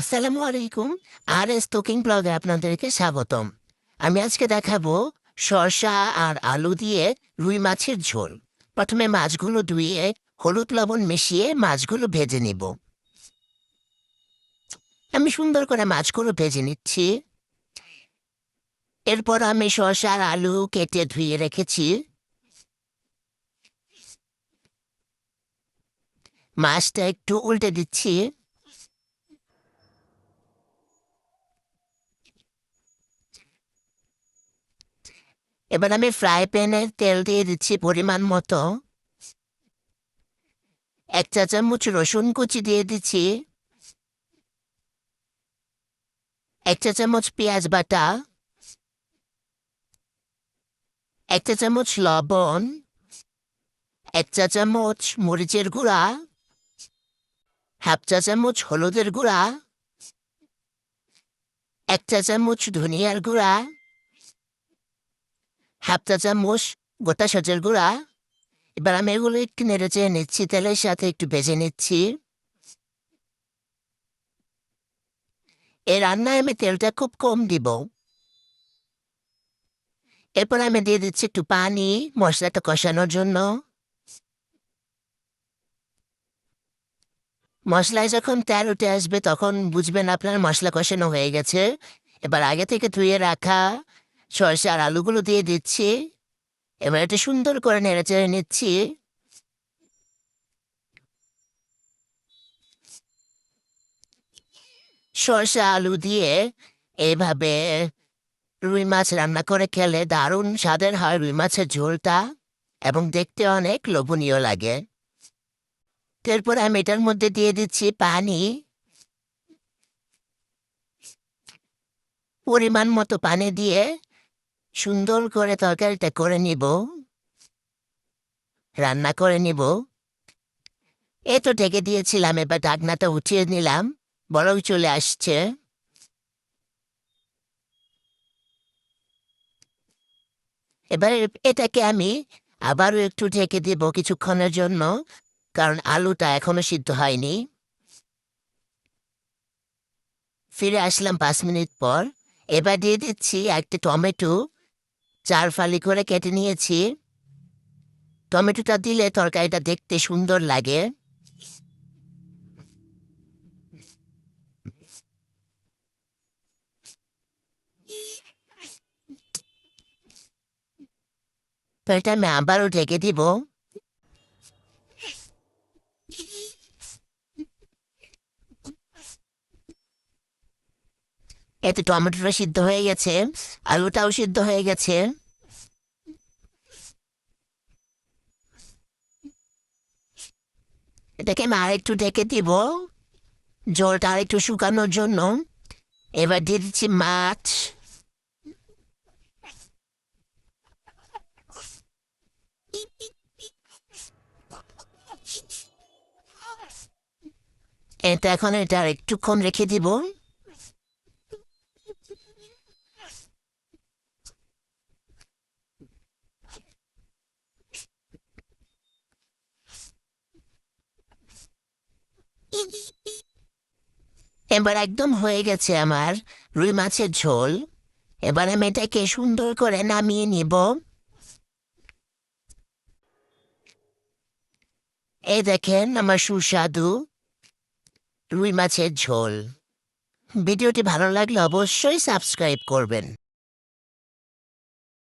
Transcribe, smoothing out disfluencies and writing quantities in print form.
আসসালামু আলাইকুম। আর S cooking ব্লগে আপনাদেরকে স্বাগতম। আমি আজকে দেখাবো শসা আর আলু দিয়ে রুই মাছের ঝোল। প্রথমে মাছগুলো ধুয়ে হলুদ লবণ মিশিয়ে মাছগুলো ভেজে নিব। আমি সুন্দর করে মাছগুলো ভেজে নিচ্ছি। এরপর আমি শসা আর আলু কেটে ধুয়ে রেখেছি। মাছটা একটু উল্টে দিচ্ছি। এবার আমি ফ্রাই প্যানে তেল দিয়ে দিচ্ছি পরিমাণ মতো। 1 চা চামচ রসুন কুচি দিয়ে দিচ্ছি। 1 চা চামচ পেঁয়াজ বাটা। 1 চা চামচ লবণ। 1 চা চামচ মরিচের গুঁড়া। 1/2 চা চামচ হলুদের গুঁড়া। 1 চা চামচ ধনিয়ার গুঁড়া। 1/2 চা চামচ গোটা সজের গুঁড়া। এবার আমি এগুলো একটু নেড়ে চেড়ে নিচ্ছি, তেলের সাথে একটু ভেজে নিচ্ছি। এই রান্নায় আমি তেলটা খুব কম দিব। এরপর আমি দিয়ে দিচ্ছি একটু পানি মশলাটা কষানোর জন্য। মশলায় যখন তেল উঠে আসবে তখন বুঝবেন আপনার মশলা কষানো হয়ে গেছে। এবার আগে থেকে ধুয়ে রাখা সরষে আর আলুগুলো দিয়ে দিচ্ছি। এবার এটা সুন্দর করে নেড়েচেড়ে নিচ্ছি। সরষে আলু দিয়ে এইভাবে রুই মাছ রান্না করে খেলে দারুণ স্বাদের হয় রুই মাছের ঝোলটা, এবং দেখতে অনেক লোভনীয় লাগে। তারপর আমি এটার মধ্যে দিয়ে দিচ্ছি পানি। পরিমাণ মতো পানি দিয়ে সুন্দর করে তরকারিটা করে নিব, রান্না করে নিব। এ তো ঢেকে দিয়েছিলাম, এবার ঢাকনাটা উঠিয়ে নিলাম, বরং চলে আসছে। এবার এটাকে আমি আবারও একটু ঢেকে দিব কিছুক্ষণের জন্য, কারণ আলুটা এখনো সিদ্ধ হয়নি। ফিরে আসলাম 5 মিনিট পর। এবার দিয়ে দিচ্ছি একটা টমেটো, 4 ফালি করে কেটে নিয়েছি। টমেটোটা দিলে তরকারিটা দেখতে সুন্দর লাগে। তো এটা আমি আবারও ঢেকে দিব। এতে টমেটোটা সিদ্ধ হয়ে গেছে, আলুটাও সিদ্ধ হয়ে গেছে। এটাকে আমি আরেকটু ঢেকে দিব জলটা আরেকটু শুকানোর জন্য। এবার দিয়ে দিচ্ছি মাছ। এটা আর একটুক্ষণ রেখে দিব। এবার একদম হয়ে গেছে আমার রুই মাছের ঝোল। এবার আমি এটাকে সুন্দর করে নামিয়ে নিব। এই দেখেন আমার সুস্বাদু রুই মাছের ঝোল। ভিডিওটি ভালো লাগলে অবশ্যই সাবস্ক্রাইব করবেন।